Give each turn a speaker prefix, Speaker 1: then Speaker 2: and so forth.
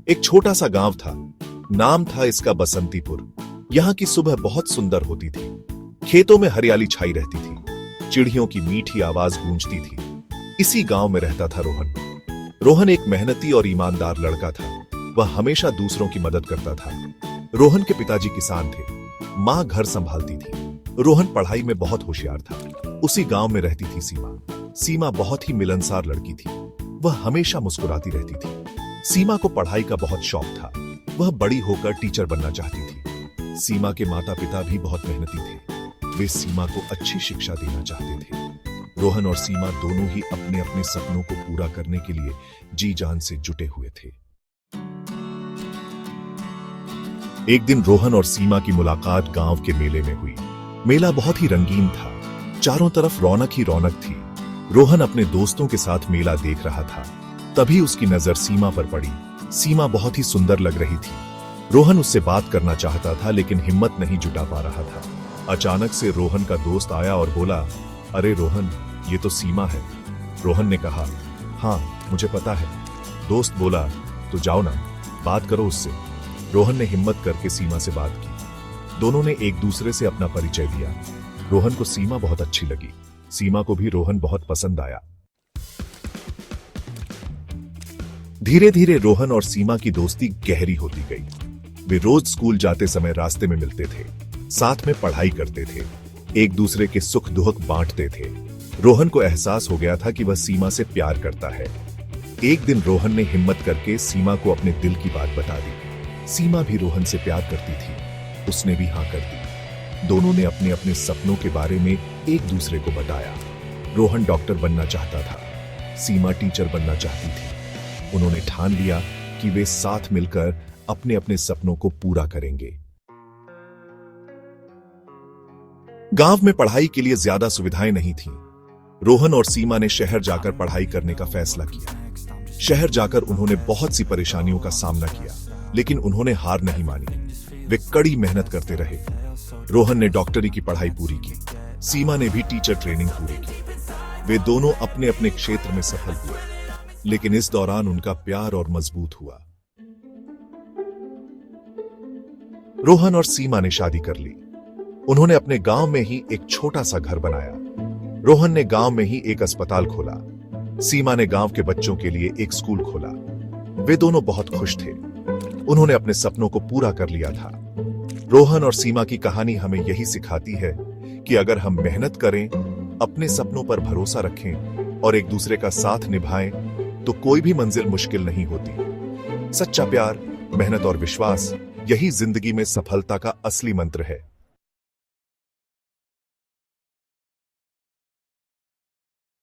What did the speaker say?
Speaker 1: एक छोटा सा गांव था। नाम था इसका बसंतीपुर। यहाँ की सुबह बहुत सुंदर होती थी। खेतों में हरियाली छाई रहती थी। चिड़ियों की मीठी आवाज गूंजती थी। इसी गांव में रहता था रोहन। रोहन एक मेहनती और ईमानदार लड़का था। वह हमेशा दूसरों की मदद करता था। रोहन के पिताजी किसान थे। माँ घर संभालती थी। रोहन पढ़ाई में बहुत होशियार था। उसी गांव में रहती थी सीमा। सीमा बहुत ही मिलनसार लड़की थी। वह हमेशा मुस्कुराती रहती थी। सीमा को पढ़ाई का बहुत शौक था। वह बड़ी होकर टीचर बनना चाहती थी। सीमा के माता पिता भी बहुत मेहनती थे। वे सीमा को अच्छी शिक्षा देना चाहते थे। रोहन और सीमा दोनों ही अपने अपने सपनों को पूरा करने के लिए जी जान से जुटे हुए थे। एक दिन रोहन और सीमा की मुलाकात गांव के मेले में हुई। मेला बहुत ही रंगीन था। चारों तरफ रौनक ही रौनक थी। रोहन अपने दोस्तों के साथ मेला देख रहा था। तभी उसकी नजर सीमा पर पड़ी। सीमा बहुत ही सुंदर लग रही थी। रोहन उससे बात करना चाहता था लेकिन हिम्मत नहीं जुटा पा रहा था। अचानक से रोहन का दोस्त आया और बोला, अरे रोहन, ये तो सीमा है। रोहन ने कहा, हाँ मुझे पता है। दोस्त बोला, तो जाओ ना, बात करो उससे। रोहन ने हिम्मत करके सीमा से बात की। दोनों ने एक दूसरे से अपना परिचय दिया। रोहन को सीमा बहुत अच्छी लगी। सीमा को भी रोहन बहुत पसंद आया। धीरे धीरे रोहन और सीमा की दोस्ती गहरी होती गई। वे रोज स्कूल जाते समय रास्ते में मिलते थे। साथ में पढ़ाई करते थे। एक दूसरे के सुख दुख बांटते थे। रोहन को एहसास हो गया था कि वह सीमा से प्यार करता है। एक दिन रोहन ने हिम्मत करके सीमा को अपने दिल की बात बता दी। सीमा भी रोहन से प्यार करती थी। उसने भी हाँ कर दी। दोनों ने अपने अपने सपनों के बारे में एक दूसरे को बताया। रोहन डॉक्टर बनना चाहता था। सीमा टीचर बनना चाहती थी। उन्होंने ठान लिया कि वे साथ मिलकर अपने अपने सपनों को पूरा करेंगे। गांव में पढ़ाई के लिए ज्यादा सुविधाएं नहीं थीं। रोहन और सीमा ने शहर जाकर पढ़ाई करने का फैसला किया। शहर जाकर उन्होंने बहुत सी परेशानियों का सामना किया, लेकिन उन्होंने हार नहीं मानी। वे कड़ी मेहनत करते रहे। रोहन ने डॉक्टरी की पढ़ाई पूरी की। सीमा ने भी टीचर ट्रेनिंग पूरी की। वे दोनों अपने अपने क्षेत्र में सफल हुए, लेकिन इस दौरान उनका प्यार और मजबूत हुआ। रोहन और सीमा ने शादी कर ली। उन्होंने अपने गांव में ही एक छोटा सा घर बनाया। रोहन ने गांव में ही एक अस्पताल खोला। सीमा ने गांव के बच्चों के लिए एक स्कूल खोला। वे दोनों बहुत खुश थे। उन्होंने अपने सपनों को पूरा कर लिया था। रोहन और सीमा की कहानी हमें यही सिखाती है कि अगर हम मेहनत करें, अपने सपनों पर भरोसा रखें और एक दूसरे का साथ निभाएं, तो कोई भी मंजिल मुश्किल नहीं होती। सच्चा प्यार, मेहनत और विश्वास, यही जिंदगी में सफलता का असली मंत्र है।